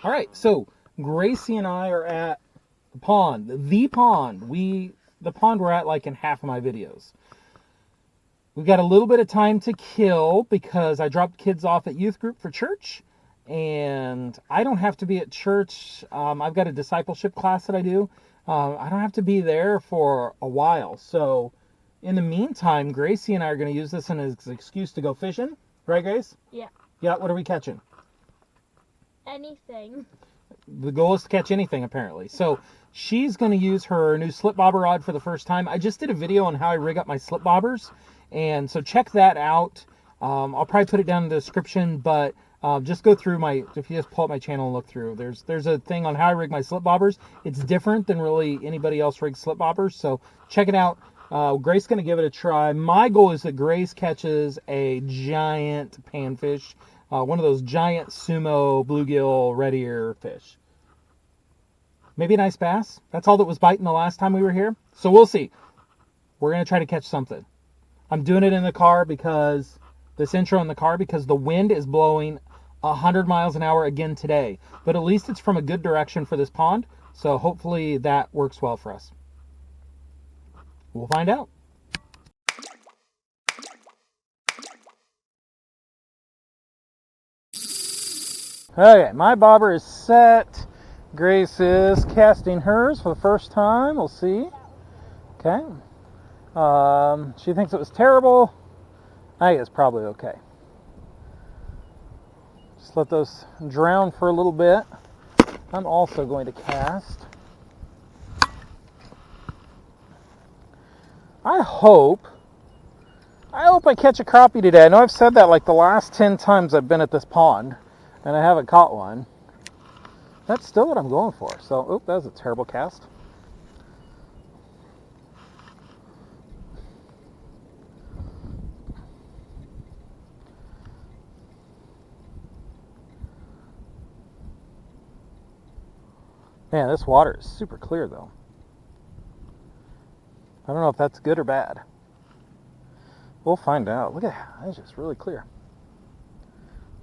All right, so Gracie and I are at the pond. The pond we're at like in half of my videos. We've got a little bit of time to kill because I dropped kids off at youth group for church, and I don't have to be at church. I've got a discipleship class that I do. I don't have to be there for a while. So in the meantime, Gracie and I are going to use this as an excuse to go fishing. Right, Grace? Yeah. Yeah, what are we catching? Anything. The goal is to catch anything, apparently. So she's going to use her new slip bobber rod for the first time. I just did a video on how I rig up my slip bobbers, and so check that out. I'll probably put it down in the description, but just go through if you just pull up my channel and look through, there's a thing on how I rig my slip bobbers. It's different than really anybody else rigs slip bobbers, so check it out. Grace's going to give it a try. My goal is that Grace catches a giant panfish, one of those giant sumo bluegill red ear fish. Maybe a nice bass. That's all that was biting the last time we were here. So we'll see. We're going to try to catch something. I'm doing it in the car because the wind is blowing 100 miles an hour again today. But at least it's from a good direction for this pond. So hopefully that works well for us. We'll find out. Okay, my bobber is set. Grace is casting hers for the first time. We'll see. Okay. She thinks it was terrible. I think it's probably okay. Just let those drown for a little bit. I'm also going to cast. I hope I catch a crappie today. I know I've said that like the last 10 times I've been at this pond, and I haven't caught one. That's still what I'm going for. So, that was a terrible cast. Man, this water is super clear though. I don't know if that's good or bad. We'll find out. Look at that. It's just really clear.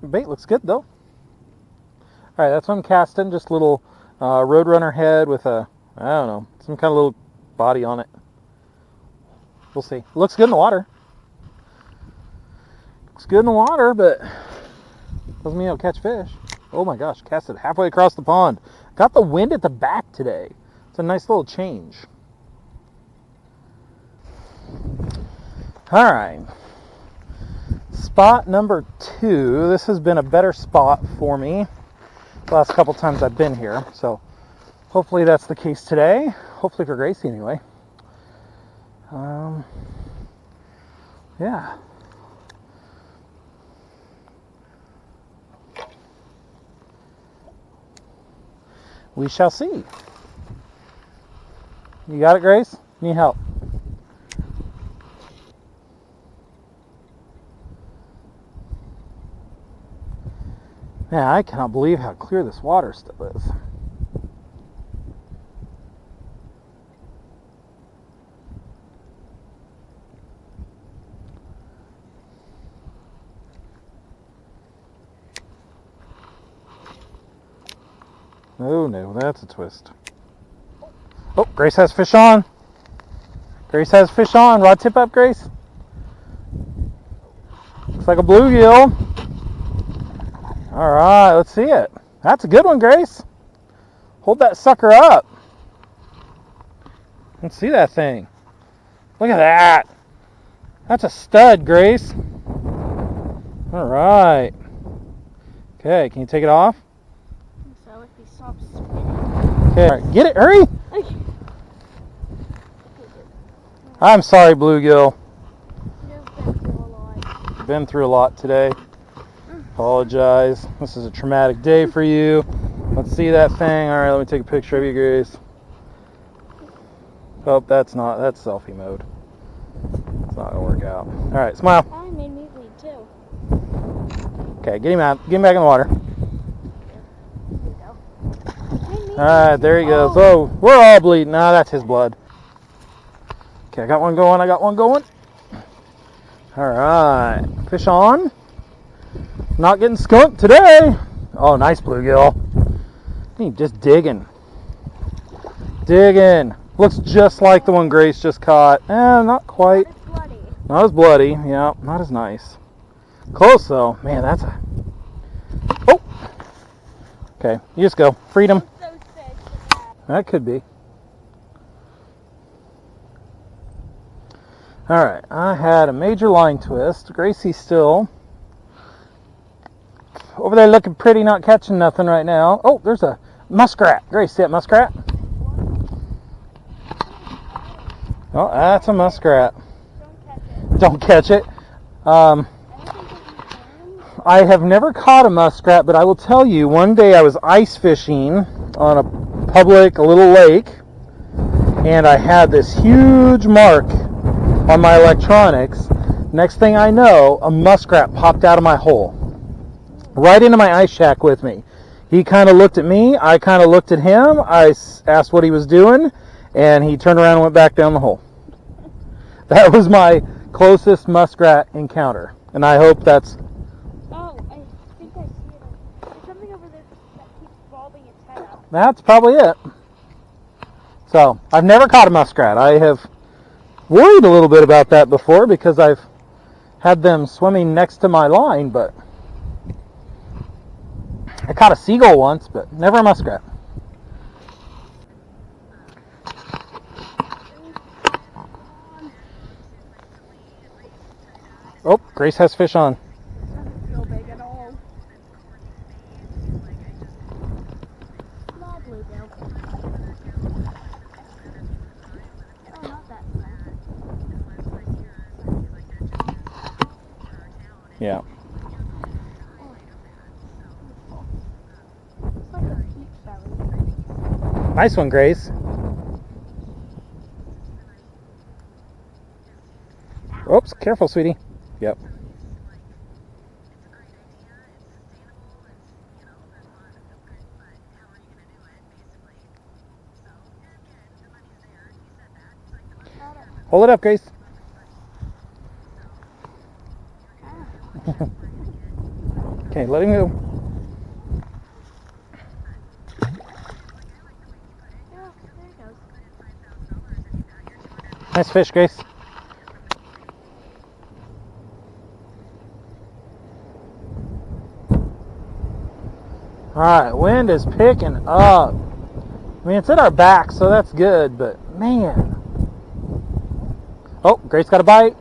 The bait looks good though. Alright, that's what I'm casting. Just a little Roadrunner head with a, I don't know, some kind of little body on it. We'll see. Looks good in the water. Looks good in the water, but doesn't mean it'll catch fish. Oh my gosh, cast it halfway across the pond. Got the wind at the back today. It's a nice little change. Alright. Spot number 2. This has been a better spot for me the last couple times I've been here. So hopefully that's the case today. Hopefully for Gracie anyway. Yeah. We shall see. You got it, Grace? Need help? Man, I cannot believe how clear this water still is. Oh no, that's a twist. Oh, Grace has fish on. Grace has fish on. Rod tip up, Grace. Looks like a bluegill. All right, let's see it. That's a good one, Grace. Hold that sucker up. Let's see that thing. Look at that. That's a stud, Grace. All right. Okay, can you take it off? So if he stops spinning. Okay, all right, get it, hurry. I'm sorry, bluegill. Been through a lot today. Apologize. This is a traumatic day for you. Let's see that thing. All right, let me take a picture of you, Grace. Oh, that's selfie mode. It's not gonna work out. All right, smile. I made me bleed too. Okay, get him out. Get him back in the water. All right, there he goes. Oh, we're all bleeding. No, that's his blood. Okay, I got one going. All right, fish on. Not getting skunked today. Oh, nice bluegill. He just digging. Digging. Looks just like the one Grace just caught. Not quite. Not as bloody. Not as bloody. Yeah, not as nice. Close though. Man, that's a... Oh! Okay, you just go. Freedom. Those fish and That could be. Alright, I had a major line twist. Gracie's still over there looking pretty, not catching nothing right now. Oh, there's a muskrat. Grace, see that muskrat? Oh, that's a muskrat. don't catch it. Don't catch it. I have never caught a muskrat, but I will tell you, one day I was ice fishing on a little lake, and I had this huge mark on my electronics. Next thing I know, a muskrat popped out of my hole, right into my ice shack with me. He kind of looked at me, I kind of looked at him, I asked what he was doing, and he turned around and went back down the hole. That was my closest muskrat encounter, and I hope that's... Oh, I think I see it. There's something over there that keeps bobbing its head up. That's probably it. So, I've never caught a muskrat. I have worried a little bit about that before because I've had them swimming next to my line, but I caught a seagull once, but never a muskrat. Oh, Grace has fish on. Doesn't feel big at all. Small bluegill. Oh, not that small. Yeah. It's like a peach belly. Nice one, Grace. Oops, careful, sweetie. Yep. Hold it up, Grace. Okay, let him go. Yeah, there it goes. Nice fish, Grace. Alright, wind is picking up. I mean, it's at our back, so that's good, but man. Oh, Grace got a bite.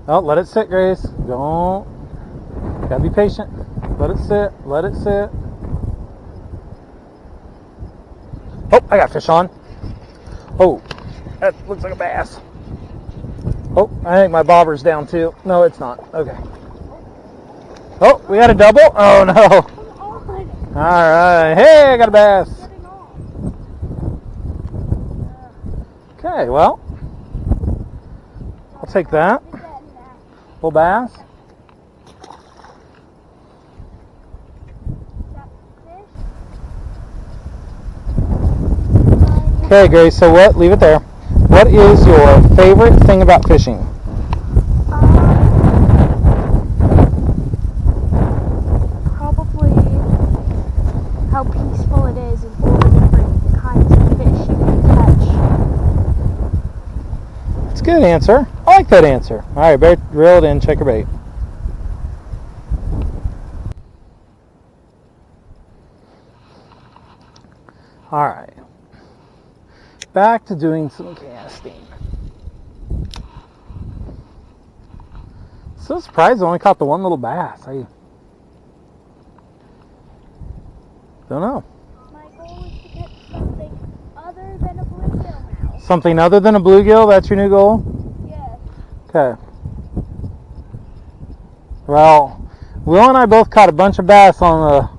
Oh, let it sit, Grace. Don't. Gotta be patient. Let it sit. Let it sit. Oh, I got fish on. Oh, that looks like a bass. Oh, I think my bobber's down too. No, it's not. Okay. Oh, we got a double? Oh, no. Alright. Hey, I got a bass. Okay, well, I'll take that. Little bass. Okay, Grace, so what? Leave it there. What is your favorite thing about fishing? Probably how peaceful it is and all the different kinds of fish you can catch. That's a good answer. I like that answer. All right, reel it in, check your bait. All right. Back to doing some casting. So surprised I only caught the one little bass. I don't know. My goal is to catch something other than a bluegill now. Something other than a bluegill? That's your new goal? Yes. Okay. Well, Will and I both caught a bunch of bass on the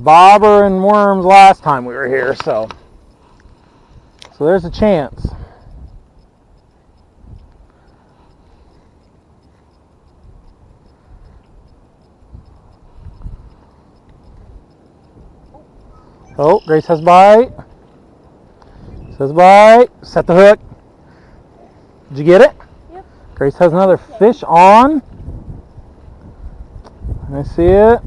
bobber and worms last time we were here, so there's a chance. Oh, Grace has bite. Says bite. Set the hook. Did you get it? Yep. Grace has another fish on. I see it.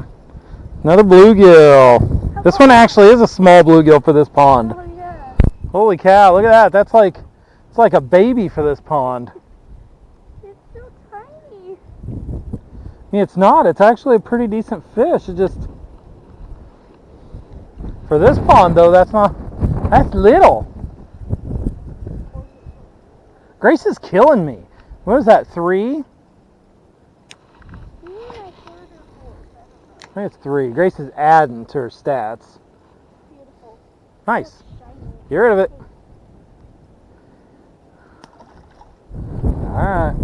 Another bluegill. How This one actually is a small bluegill for this pond. Oh, yeah. Holy cow, look at that. That's like, it's like a baby for this pond. It's so tiny. It's not. It's actually a pretty decent fish. It just, for this pond though, that's little. Grace is killing me. What is that, 3? I think it's 3. Grace is adding to her stats. Beautiful. Nice. Get rid of it. Alright.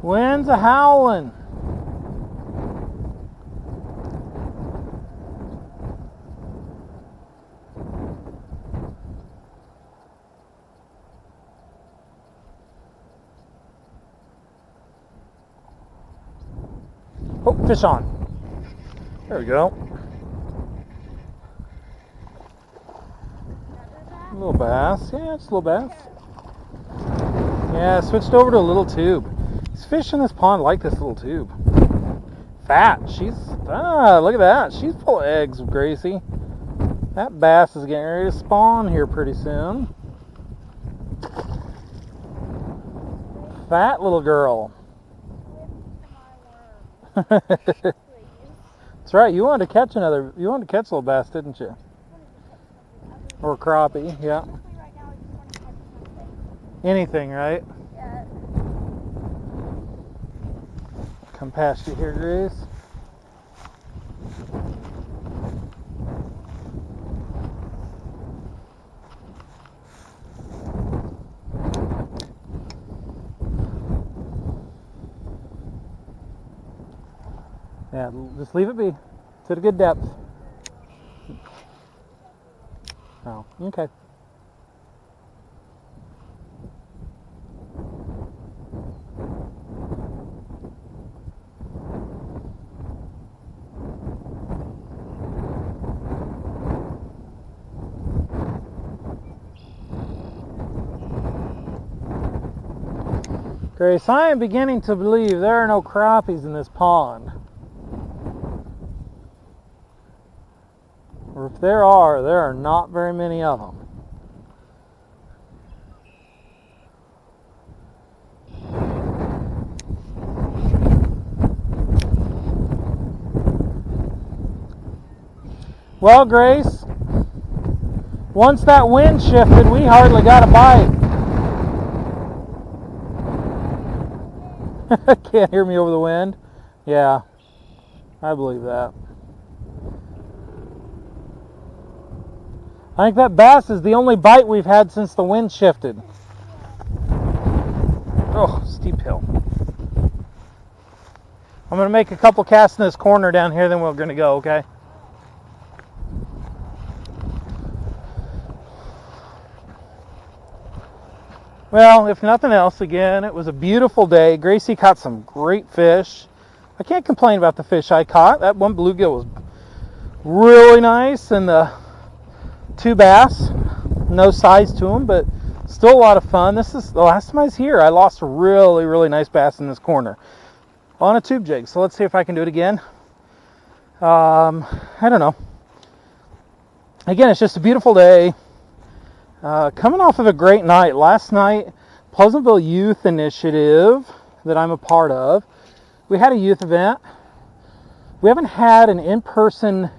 Winds a howling. Oh, fish on. There we go. A little bass. Yeah, it's a little bass. Yeah, I switched over to a little tube. These fish in this pond like this little tube. Fat. Look at that. She's full of eggs, Gracie. That bass is getting ready to spawn here pretty soon. Fat little girl. That's right. You wanted to catch a little bass, didn't you? Or crappie, yeah. Anything, right? Yeah. Come past you here, Grace. Yeah, just leave it be. It's at a good depth. Oh, okay. Grace, I am beginning to believe there are no crappies in this pond. Or if there are not very many of them. Well, Grace, once that wind shifted, we hardly got a bite. Can't hear me over the wind? Yeah, I believe that. I think that bass is the only bite we've had since the wind shifted. Oh, steep hill. I'm going to make a couple casts in this corner down here, then we're going to go, okay? Well, if nothing else, again, it was a beautiful day. Gracie caught some great fish. I can't complain about the fish I caught. That one bluegill was really nice, and the 2 bass, no size to them, but still a lot of fun. This is the last time I was here. I lost a really, really nice bass in this corner on a tube jig. So let's see if I can do it again. I don't know. Again, it's just a beautiful day. Coming off of a great night. Last night, Pleasantville Youth Initiative that I'm a part of, we had a youth event. We haven't had an in-person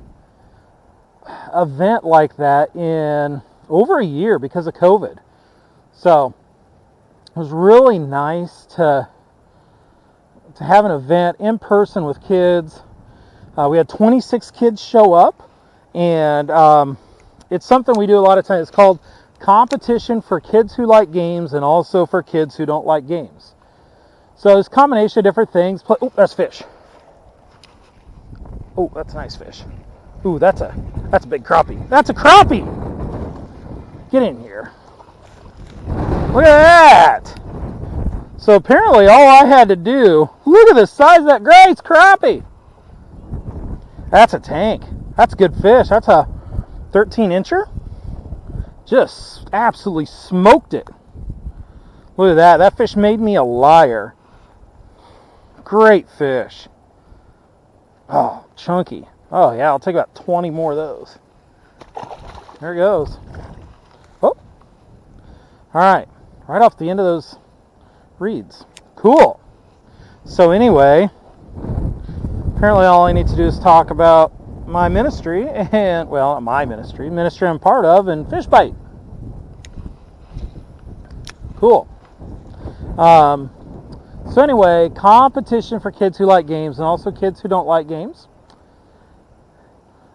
event like that in over a year because of COVID. So it was really nice to have an event in person with kids. We had 26 kids show up, and it's something we do a lot of times. It's called Competition for Kids Who Like Games and also for kids who don't like games. So it's a combination of different things. Oh, that's fish. Oh, that's a nice fish. Ooh, that's a big crappie. That's a crappie! Get in here. Look at that! So apparently all I had to do, look at the size of that great crappie! That's a tank. That's a good fish. That's a 13-incher. Just absolutely smoked it. Look at that. That fish made me a liar. great fish. Oh, chunky. Oh yeah, I'll take about 20 more of those. There it goes. Oh, all right, right off the end of those reeds. Cool. So anyway, apparently all I need to do is talk about my ministry, and well, not my ministry I'm part of, and fish bite. Cool. So anyway, competition for kids who like games and also kids who don't like games.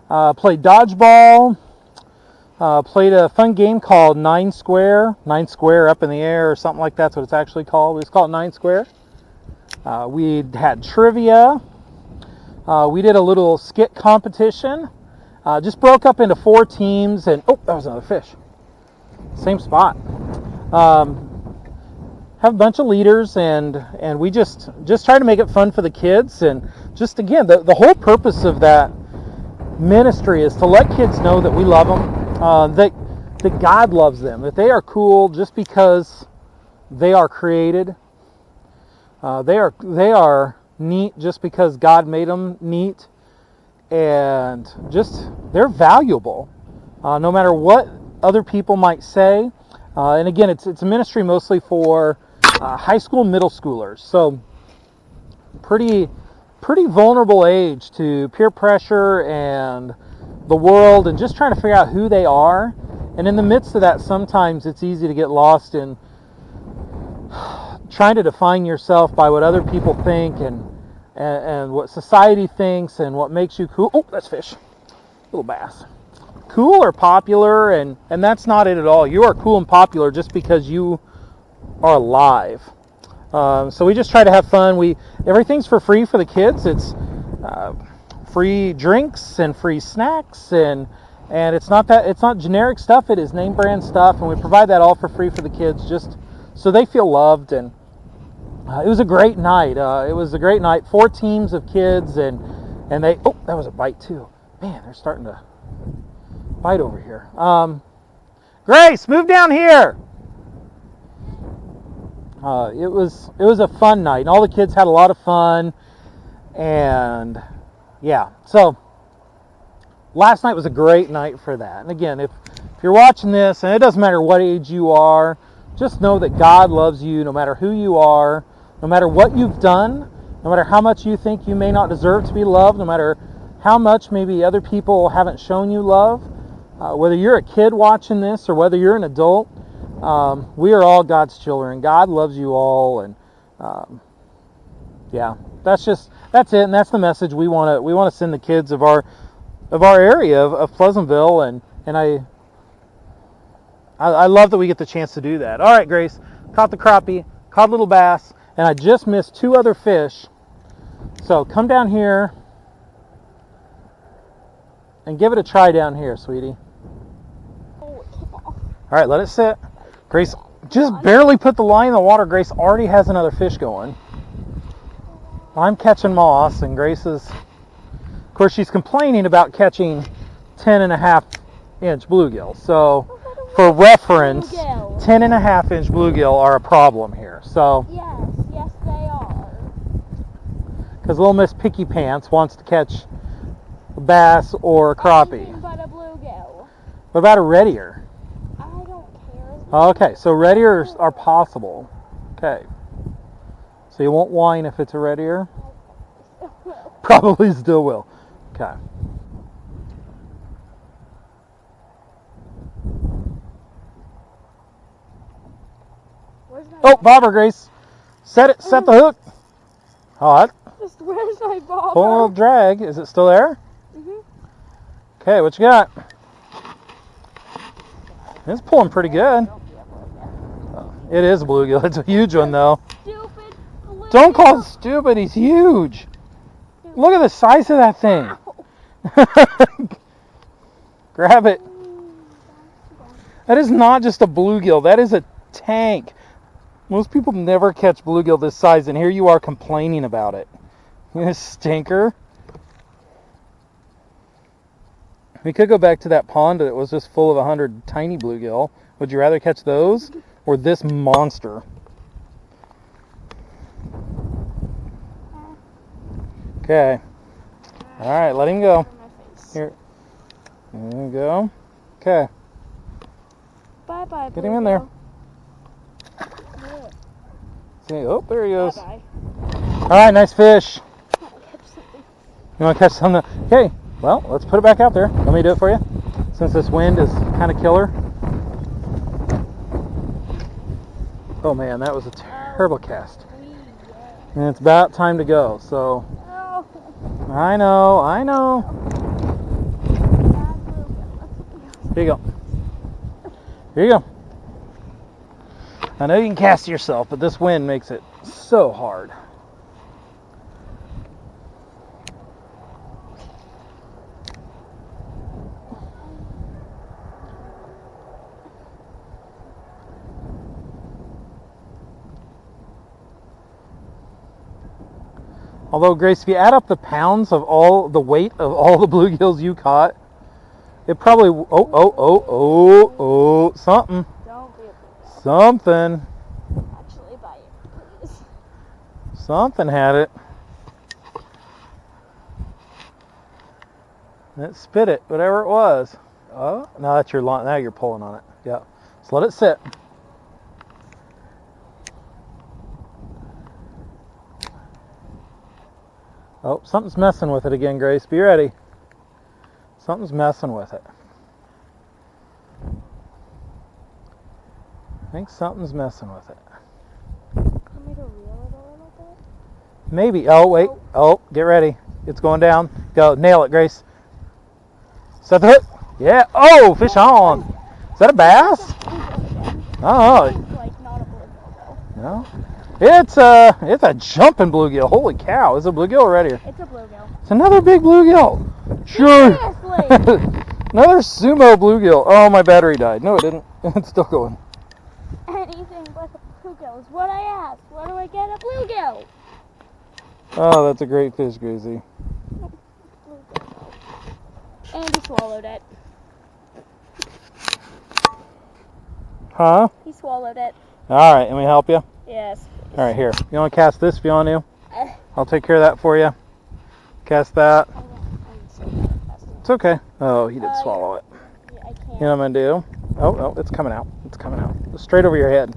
Played dodgeball. Played a fun game called 9 Square. 9 Square up in the air or something like that's what it's actually called. It's called 9 Square. We had trivia. We did a little skit competition. Just broke up into 4 teams, and oh, that was another fish. Same spot. Have a bunch of leaders, and we just try to make it fun for the kids, and just again, the whole purpose of that ministry is to let kids know that we love them, that God loves them, that they are cool just because they are created. They are neat just because God made them neat, and just they're valuable, no matter what other people might say. And again, it's a ministry mostly for high school, middle schoolers, so pretty vulnerable age to peer pressure and the world, and just trying to figure out who they are. And in the midst of that, sometimes it's easy to get lost in trying to define yourself by what other people think and what society thinks and what makes you cool. Oh, that's fish. Little bass. Cool or popular, and that's not it at all. You are cool and popular just because you are alive. So we just try to have fun. Everything's for free for the kids. It's free drinks and free snacks, and it's not generic stuff. It is name brand stuff, and we provide that all for free for the kids, just so they feel loved. And it was a great night. 4 teams of kids, and they, oh, that was a bite too. Man, they're starting to bite over here. Grace, move down here. It was a fun night, and all the kids had a lot of fun, and yeah. So last night was a great night for that. And again, if you're watching this, and it doesn't matter what age you are, just know that God loves you no matter who you are, no matter what you've done, no matter how much you think you may not deserve to be loved, no matter how much maybe other people haven't shown you love. Whether you're a kid watching this or whether you're an adult, we are all God's children. God loves you all, and yeah, that's it, and that's the message we want to send the kids of our area of Pleasantville, and I love that we get the chance to do that. All right, Grace, caught the crappie, caught a little bass, and I just missed 2 other fish. So come down here and give it a try down here, sweetie. All right, let it sit. Grace just barely put the line in the water. Grace already has another fish going. I'm catching moss, and Grace is, of course, she's complaining about catching 10.5-inch bluegill. So for reference, 10.5-inch bluegill are a problem here. So yes, they are. Because Little Miss Picky Pants wants to catch a bass or a crappie. Anything but a bluegill. What about a red ear? I don't care. Okay, so red ears are possible. Okay. So you won't whine if it's a red ear? Probably still will. Okay. Oh, bobber, Grace. Set the hook. Hot. Just where's my bobber? Pull a little drag. Is it still there? Okay, what you got? It's pulling pretty good. It is a bluegill. It's a huge one, though. Stupid bluegill. Don't call it stupid. He's huge. Look at the size of that thing. Grab it. That is not just a bluegill. That is a tank. Most people never catch bluegill this size, and here you are complaining about it. You stinker. We could go back to that pond that was just full of 100 tiny bluegill. Would you rather catch those or this monster? Okay. All right, let him go. On my face. Here. There you go. Okay. Bye-bye, Get him in there. Bluegill. See, oh, there he goes. Bye-bye. All right, nice fish. Oh, I kept something. You want to catch something? Okay, well, let's put it back out there. Let me do it for you, since this wind is kind of killer. Oh man, that was a terrible cast. And it's about time to go, so. Oh. I know. Here you go. Here you go. I know you can cast it yourself, but this wind makes it so hard. Although, Grace, if you add up the pounds of all the weight of all the bluegills you caught, it probably, something. Don't be a bluegill. Something. Actually, buy it, please. Something had it. It spit it, whatever it was. Oh, no, that's your line. Now you're pulling on it. Yeah. So let it sit. Oh, something's messing with it again, Grace. Be ready. Something's messing with it. I think something's messing with it. Want me to reel it a little bit? Maybe. Oh, wait. Oh, get ready. It's going down. Go. Nail it, Grace. Set the hook. Yeah. Oh, fish on. Is that a bass? Oh. Like not a bluegill though. No. It's a jumping bluegill. Holy cow. Is it a bluegill or right here? It's a bluegill. It's another big bluegill. Sure. Seriously. Another sumo bluegill. Oh, my battery died. No, it didn't. It's still going. Anything but a bluegill is what I asked. Where do I get a bluegill? Oh, that's a great fish, Gracie. Bluegill. And he swallowed it. Huh? He swallowed it. All right. Let me help you. Yes. All right, here. You want to cast this if you want to? I'll take care of that for you. Cast that. I'm so bad at casting. It's okay. Oh, he did swallow it. Yeah, I can't. You know what I'm going to do? Oh, no, it's coming out. It's coming out. Straight over your head.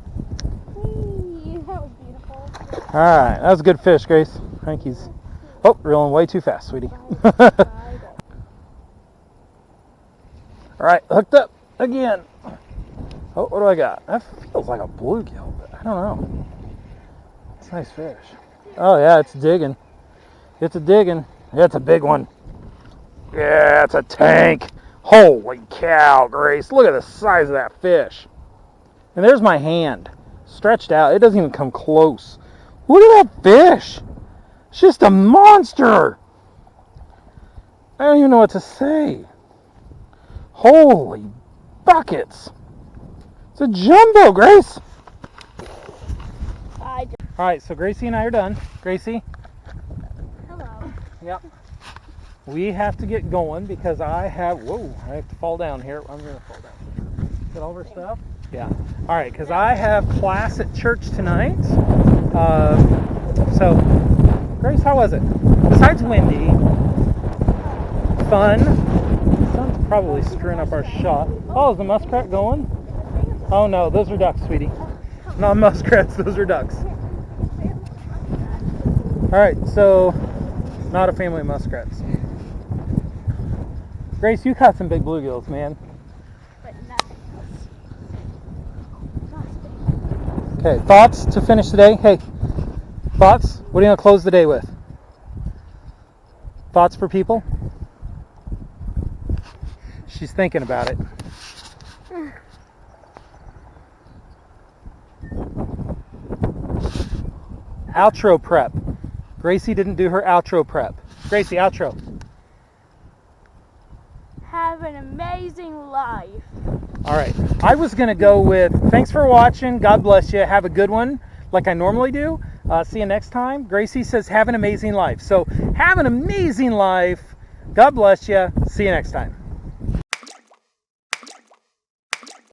Whee, that was beautiful. All right. That was a good fish, Grace. I think he's... Oh, reeling way too fast, sweetie. All All right, hooked up again. Oh, what do I got? That feels like a bluegill, but I don't know. It's a nice fish. Oh, yeah, it's digging. It's a digging. It's a big one. Yeah, it's a tank. Holy cow, Grace. Look at the size of that fish. And there's my hand stretched out. It doesn't even come close. Look at that fish. It's just a monster. I don't even know what to say. Holy buckets. It's a jumbo, Grace. All right, so Gracie and I are done. Gracie? Hello. Yep. We have to get going because I have to fall down here. I'm going to fall down. Get all of our stuff? Yeah. All right, because I have class at church tonight. So, Grace, how was it? Besides windy, fun. The sun's probably screwing up our shot. Oh, is the muskrat going? Oh no, those are ducks, sweetie. Not muskrats, those are ducks. All right, so not a family of muskrats. Grace, you caught some big bluegills, man. But nothing else. Okay, thoughts to finish the day? Hey, thoughts? What are you going to close the day with? Thoughts for people? She's thinking about it. Outro prep. Gracie didn't do her outro prep. Gracie, outro. Have an amazing life. All right. I was going to go with thanks for watching. God bless you. Have a good one like I normally do. See you next time. Gracie says have an amazing life. So have an amazing life. God bless you. See you next time.